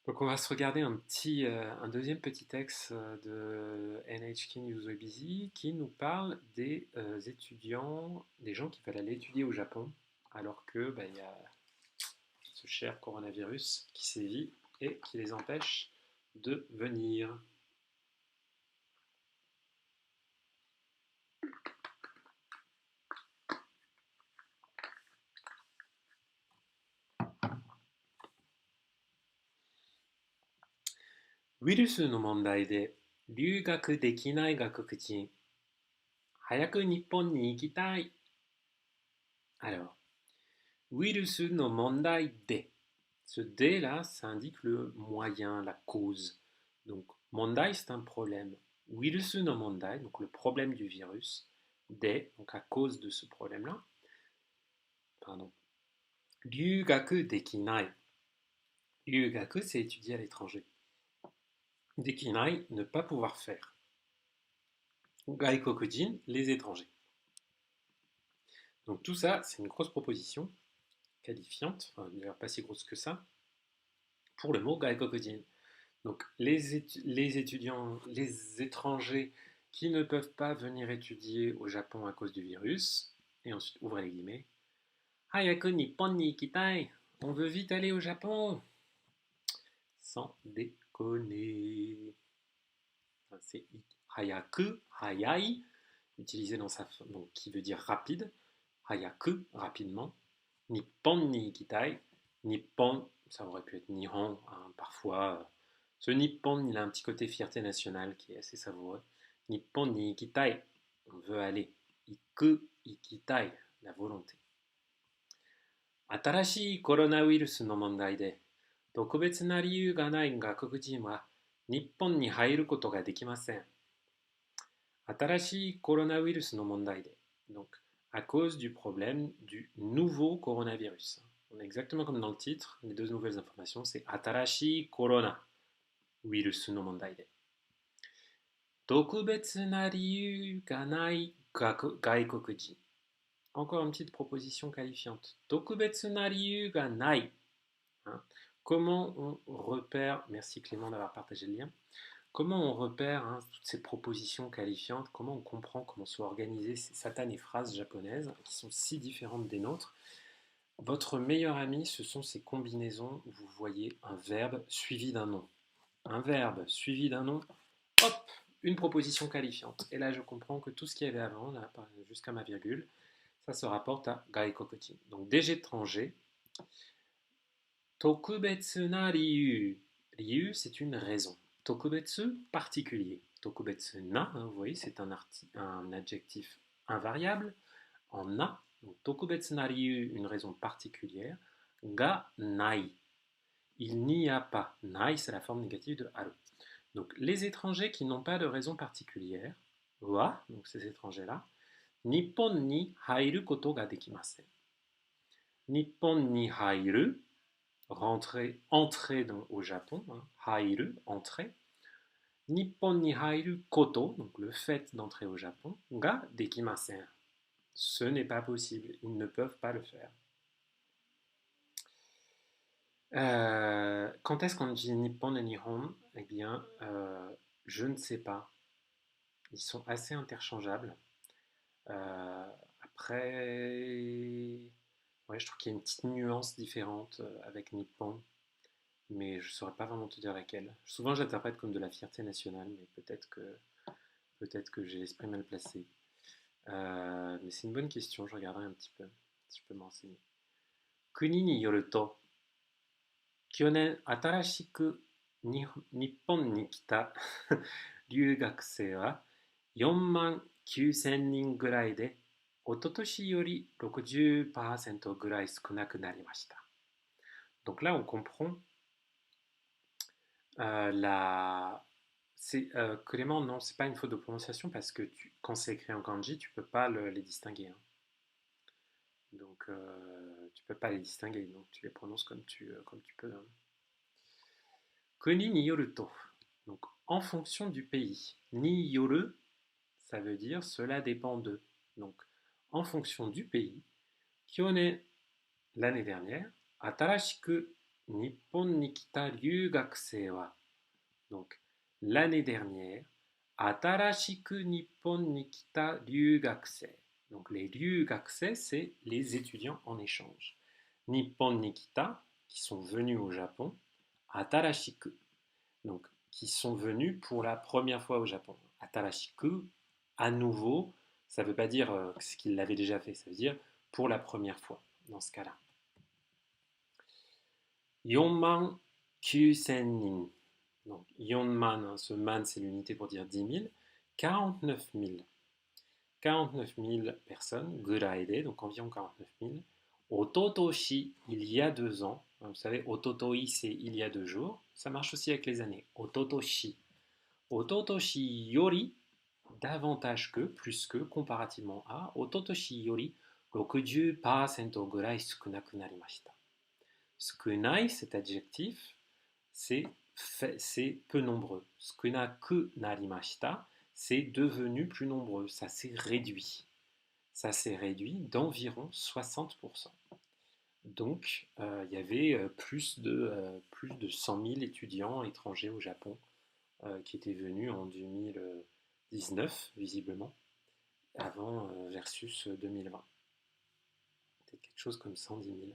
Donc on va se regarder un deuxième petit texte de NHK News Webizy qui nous parle des étudiants, des gens qui veulent aller étudier au Japon, alors que il y a ce cher coronavirus qui sévit et qui les empêche de venir. ウイルスの問題で留学できない外国人、早く日本に行きたい。Alors, ウイルスの問題で ce D là, ça indique le moyen, la cause. Donc, mondai, c'est un problème. Wirusu no mondai, donc le problème du virus. De, donc à cause de ce problème-là. Pardon. Ryugaku dekinai. Ryugaku, c'est étudier à l'étranger. Dekinai, ne pas pouvoir faire. Gaikokujin, les étrangers. Donc tout ça, c'est une grosse proposition qualifiante, enfin, d'ailleurs pas si grosse que ça, pour le mot gaikokujin. Donc les étudiants, les étrangers qui ne peuvent pas venir étudier au Japon à cause du virus, et ensuite ouvrez les guillemets, Hayaku Nippon ni ikitai, on veut vite aller au Japon. Sans déconner. C'est Hayaku, Hayai, utilisé dans sa forme, donc qui veut dire rapide. Hayaku, rapidement. Nippon ni ikitai, Nippon, ça aurait pu être Nihon, hein, parfois. Ce Nippon, il a un petit côté fierté nationale qui est assez savoureux. Nippon ni ikitai, on veut aller. Iku, ikitai, la volonté. Atarashi coronavirus no mondai de, 特別な理由がない外国人は日本に入ることができません。新しいコロナウイルスの問題で、donc à cause du problème du nouveau coronavirus. On est exactement comme dans le titre, les deux nouvelles informations, c'est Atarashi Corona Virus no Mondai de. 特別な理由がない外国人. Encore une petite proposition qualifiante. 特別な理由がない. Hein. Comment on repère, merci Clément d'avoir partagé le lien, comment on repère toutes ces propositions qualifiantes, comment on comprend comment sont organisées ces satanées phrases japonaises qui sont si différentes des nôtres. Votre meilleur ami, ce sont ces combinaisons où vous voyez un verbe suivi d'un nom. Un verbe suivi d'un nom, hop, une proposition qualifiante. Et là, je comprends que tout ce qu'il y avait avant, là, jusqu'à ma virgule, ça se rapporte à gaikokujin. Donc des étrangers. Tokubetsu na ryu. Ryu, c'est une raison. Tokubetsu, particulier. Tokubetsu na, vous voyez, c'est un adjectif invariable en na. Donc, tokubetsu na ryu, une raison particulière. Ga nai. Il n'y a pas. Nai, c'est la forme négative de haru. Donc, les étrangers qui n'ont pas de raison particulière, wa, donc ces étrangers-là, Nippon ni hairu koto ga dekimasen. Nippon ni hairu, rentrer, entrer au Japon, hein, hairu, entrer. Nippon ni hairu koto, donc le fait d'entrer au Japon, ga dekimasen. Ce n'est pas possible, ils ne peuvent pas le faire. Quand est-ce qu'on dit Nippon et Nihon? Eh bien, je ne sais pas. Ils sont assez interchangeables. Après, ouais, je trouve qu'il y a une petite nuance différente avec Nippon, mais je ne saurais pas vraiment te dire laquelle. Souvent, j'interprète comme de la fierté nationale, mais peut-être que j'ai l'esprit mal placé. Mais c'est une bonne question, je regarderai un petit peu, si je peux m'enseigner. Kuni ni yoru to, 去年新しく日本に来た留学生は4万9000人ぐらいで、一昨年より60%ぐらい少なくなりました。Donc là, on comprend Clément, non, c'est pas une faute de prononciation parce que quand c'est écrit en kanji, tu peux pas les distinguer. Hein. Donc, tu peux pas les distinguer, donc tu les prononces comme tu peux. Hein. Kuni ni yoru to. Donc, en fonction du pays. Ni yoru, ça veut dire cela dépend de. Donc, en fonction du pays. Kyone, l'année dernière. Atarashiku, Nippon ni kita ryugakusei wa, donc l'année dernière, atarashiku Nippon ni kita ryugakusei. Donc les ryugakusei, c'est les étudiants en échange. Nippon ni kita, qui sont venus au Japon, atarashiku, donc qui sont venus pour la première fois au Japon. Atarashiku, à nouveau, ça ne veut pas dire ce qu'ils l'avaient déjà fait, ça veut dire pour la première fois, dans ce cas-là. 4 900 nin. Donc, 4 man, ce man c'est l'unité pour dire 10 000. 49 000. 49 000 personnes, guraide, donc environ 49 000. Ototoshi, il y a 2 ans. Vous savez, ototoi, c'est il y a 2 jours. Ça marche aussi avec les années. Ototoshi. Ototoshi yori, davantage que, plus que, comparativement à. Ototoshi yori, 60% gurai sukunaku narimashita. Sukunai, cet adjectif, c'est peu nombreux. Sukunaku narimashita, c'est devenu plus nombreux. Ça s'est réduit. Ça s'est réduit d'environ 60%. Donc, il y avait plus de 100 000 étudiants étrangers au Japon qui étaient venus en 2019, visiblement, avant versus 2020. C'était quelque chose comme 110 000.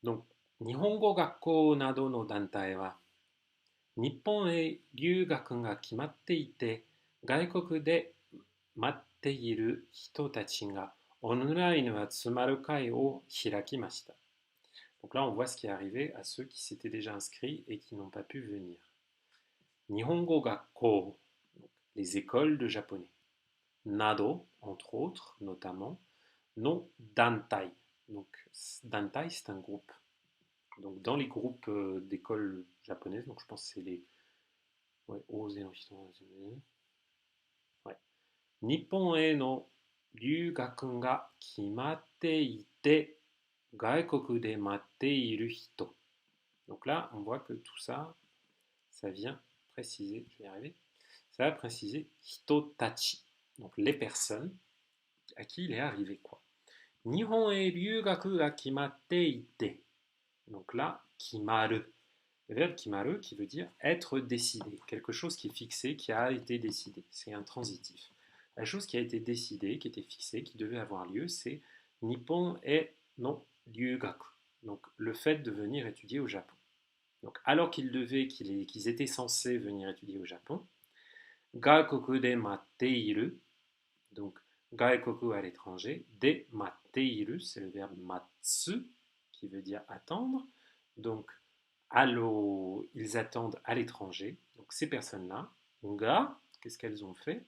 Donc, Nihongo Gakko Nado no Dantai wa, Nippon e ryugaku ga kimatte ite, gaikoku de matte iru hito tachi ga online wa tsumaru kai o hirakimashita. Donc là, on voit ce qui est arrivé à ceux qui s'étaient déjà inscrits et qui n'ont pas pu venir. Nihongo Gakko, les écoles de japonais. Nado, entre autres, notamment. No Dantai. Donc, Dantai, c'est un groupe. Donc, dans les groupes d'écoles japonaises, donc je pense que c'est les. Ouais, ouais. Nippon e no ryugaku ga kimatte ite, gaikoku de matte iru hito. Donc là, on voit que tout ça, ça vient préciser, je vais y arriver, ça va préciser hitotachi, donc les personnes à qui il est arrivé quoi. Nihon e ryugaku ga kimatte ite. Donc là, kimaru. Le verbe kimaru qui veut dire être décidé, quelque chose qui est fixé, qui a été décidé. C'est un transitif. La chose qui a été décidée, qui était fixée, qui devait avoir lieu, c'est Nippon e no ryugaku. Donc le fait de venir étudier au Japon. Donc alors qu'ils étaient censés venir étudier au Japon, Gakoku de matteiru, donc Gaikoku à l'étranger, de matteiru, c'est le verbe matsu, qui veut dire attendre. Donc, ils attendent à l'étranger. Donc, ces personnes-là, ga, qu'est-ce qu'elles ont fait?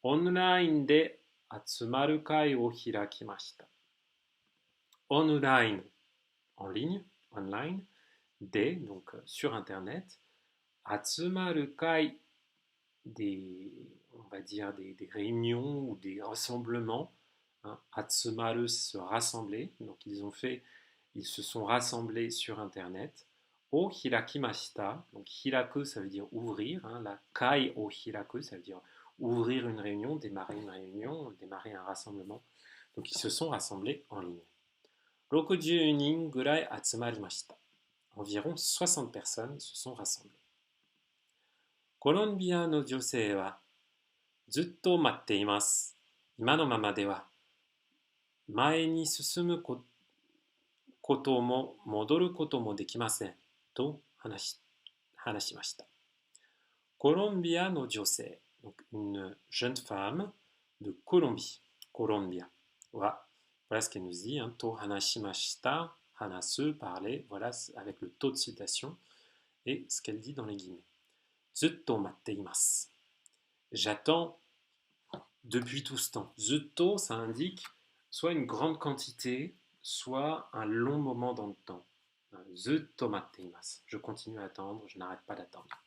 Online de atsumaru kai o hirakimashita. Online, en ligne, online, donc sur Internet, atsumaru kai, on va dire des réunions ou des rassemblements. Hein. Atsumaru, se rassembler. Donc ils se sont rassemblés sur Internet. O hirakimashita. Donc hiraku, ça veut dire ouvrir. Hein. La kai o hiraku, ça veut dire ouvrir une réunion, démarrer un rassemblement. Donc ils se sont rassemblés en ligne. 60 nin gurai atsumarimashita. Environ 60 personnes se sont rassemblées. コロンビアの女性はずっと待っています。今のままでは前に進むことも戻ることもできません。と話しました。コロンビアの女性、donc une jeune femme de Colombie, Colombia. Voilà ce qu'elle nous dit. Hein. To hanashimashita, hanasu, parler, voilà avec le taux de citation et ce qu'elle dit dans les guillemets. Zutto matteimasu. J'attends depuis tout ce temps. Zutto, ça indique soit une grande quantité, soit un long moment dans le temps. Zutto matteimasu. Je continue à attendre, je n'arrête pas d'attendre.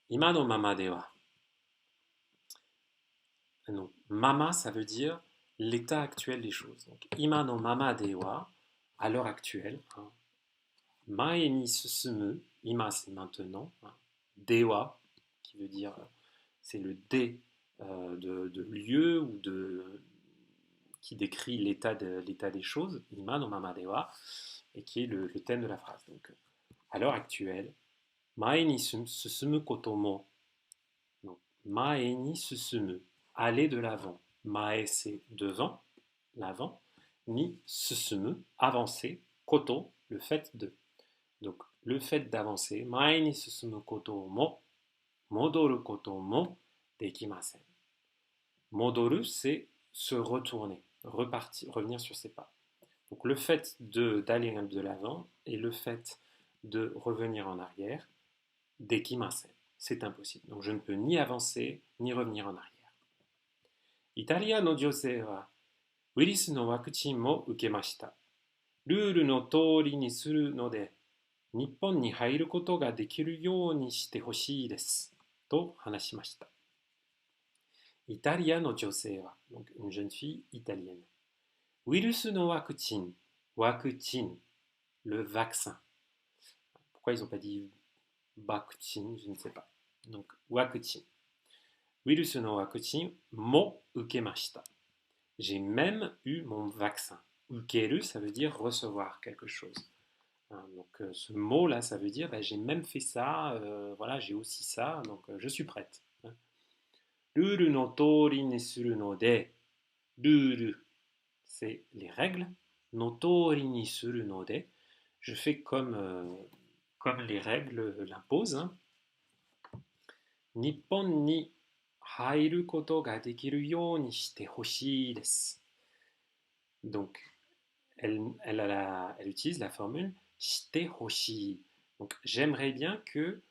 Ima no mama de wa. Non, mama, ça veut dire l'état actuel des choses. Donc, ima no mama de wa, à l'heure actuelle. Hein. Mae ni susumu, ima c'est maintenant. Hein. Dewa, qui veut dire, c'est le D de lieu ou qui décrit l'état des choses. Ima no mama de wa. et qui est le thème de la phrase. Donc, à l'heure actuelle, mae ni susumu koto mo. Donc, mae ni susumu, aller de l'avant. Mae, c'est devant, l'avant. Ni susumu, avancer. Koto, le fait de. Donc, le fait d'avancer. Mae ni susumu koto mo, modoru koto mo dekimasen. Modoru, c'est se retourner, repartir, revenir sur ses pas. Donc le fait d'aller de l'avant et le fait de revenir en arrière, dekimasen, c'est impossible. Donc je ne peux ni avancer ni revenir en arrière. Italien no josei wa wirisu no wakuchin mo ukemashita. Ruru no tori ni suru no de, Nippon ni hairu koto ga dekiru you ni shite hoshii desu. To hanashimashita. Italia no josei wa, donc une jeune fille italienne. Wirusu no wakuchin, wakuchin, le vaccin. Pourquoi ils n'ont pas dit bakuchin, je ne sais pas. Donc wakuchin. Wirusu no wakuchin mo ukemashita. J'ai même eu mon vaccin. Ukeru, ça veut dire recevoir quelque chose. Donc ce mot-là, ça veut dire j'ai même fait ça, voilà, j'ai aussi ça, donc je suis prête. Ruru no tori ni suru no de. Ruru, c'est les règles. No tori ni suru no de. Je fais comme les règles l'imposent. Hein. Nippon ni hairu koto ga dekiru you ni shite hoshii desu. Donc, elle utilise la formule shite hoshii. Donc, j'aimerais bien que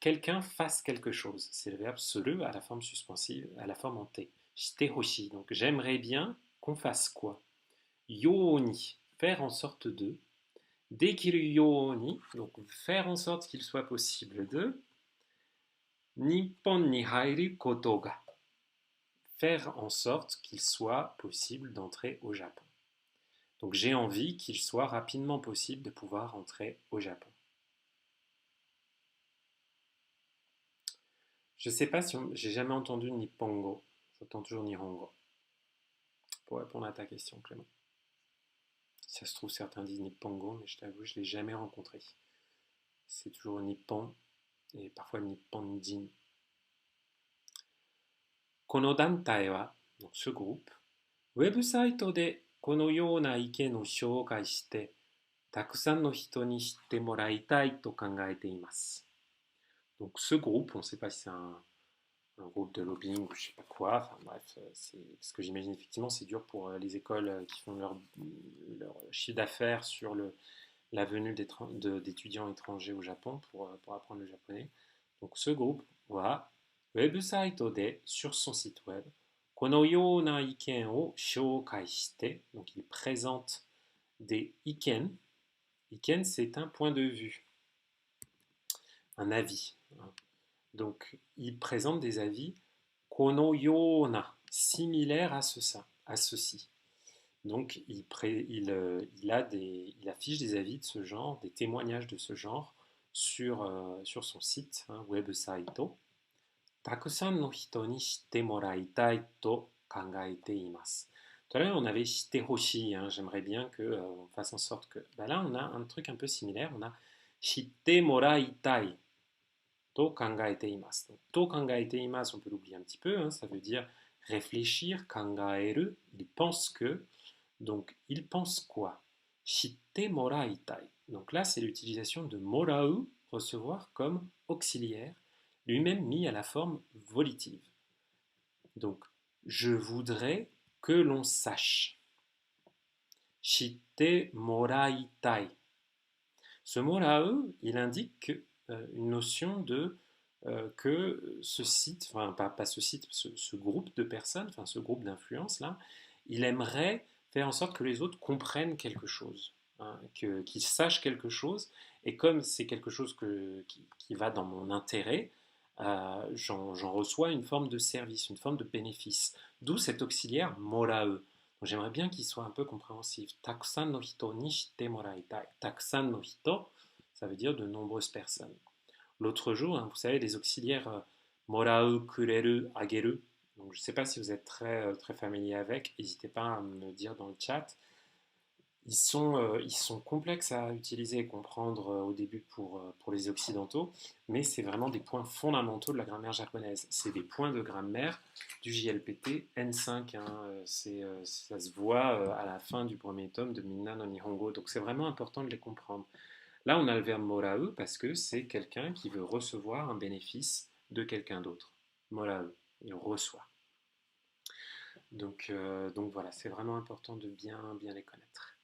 quelqu'un fasse quelque chose. C'est le verbe seru à la forme suspensive, à la forme en T. Shite hoshii. Donc, j'aimerais bien qu'on fasse quoi? Yoni, faire en sorte de. Dekiru yoni, donc faire en sorte qu'il soit possible de. Nippon ni hairu koto ga, faire en sorte qu'il soit possible d'entrer au Japon. Donc j'ai envie qu'il soit rapidement possible de pouvoir entrer au Japon. Je ne sais pas si j'ai jamais entendu Nippongo, j'entends toujours Nihongo. Pour répondre à ta question, Clément. Si ça se trouve, certains disent Nippongo, mais je t'avoue, je ne l'ai jamais rencontré. C'est toujours Nippon et parfois Nippon-jin. Kono dantai wa, donc ce groupe, website de このような意見を紹介してたくさんの人に知ってもらいたいと考えています。Donc ce groupe, on ne sait pas si c'est un groupe de lobbying ou je ne sais pas quoi, enfin bref, parce que j'imagine effectivement c'est dur pour les écoles qui font leur chiffre d'affaires sur la venue d'étudiants étrangers au Japon pour apprendre le japonais. Donc ce groupe wa website de, sur son site web, このような意見を紹介して、donc il présente des iken. Iken, c'est un point de vue, un avis. Donc il présente des avis このような, similaires à ceci. Donc il affiche des avis de ce genre, des témoignages de ce genre sur son site, website. たくさんの人に知ってもらいたいと考えています。Tout à l'heure, on avait shite hoshi, j'aimerais bien qu'on fasse en sorte que. Ben là, on a un truc un peu similaire, on a shite moraitai to kangaete imasu. Donc, to kangaete imasu, on peut l'oublier un petit peu, ça veut dire réfléchir, kangaeru, il pense que. Donc, il pense quoi? Shite moraitai. Donc là, c'est l'utilisation de morau, recevoir, comme auxiliaire, lui-même mis à la forme volitive. Donc, je voudrais que l'on sache. Shite moraitai. Ce morau, il indique une notion de que ce site, enfin pas ce site, ce groupe de personnes, enfin ce groupe d'influence là, il aimerait faire en sorte que les autres comprennent quelque chose, qu'ils sachent quelque chose, et comme c'est quelque chose qui va dans mon intérêt, j'en reçois une forme de service, une forme de bénéfice. D'où cet auxiliaire morae. J'aimerais bien qu'il soit un peu compréhensif. Takusan no hito ni shite moraitai. Takusan no hito, ça veut dire de nombreuses personnes. L'autre jour, vous savez, les auxiliaires morau, kureru, ageru. Donc je ne sais pas si vous êtes très familier avec, n'hésitez pas à me dire dans le chat. ils sont complexes à utiliser et comprendre au début pour les Occidentaux, mais c'est vraiment des points fondamentaux de la grammaire japonaise. C'est des points de grammaire du JLPT N5, hein, ça se voit à la fin du premier tome de Minna no Nihongo, donc c'est vraiment important de les comprendre. Là, on a le verbe morau parce que c'est quelqu'un qui veut recevoir un bénéfice de quelqu'un d'autre. Morau, il reçoit. Donc voilà, c'est vraiment important de bien les connaître.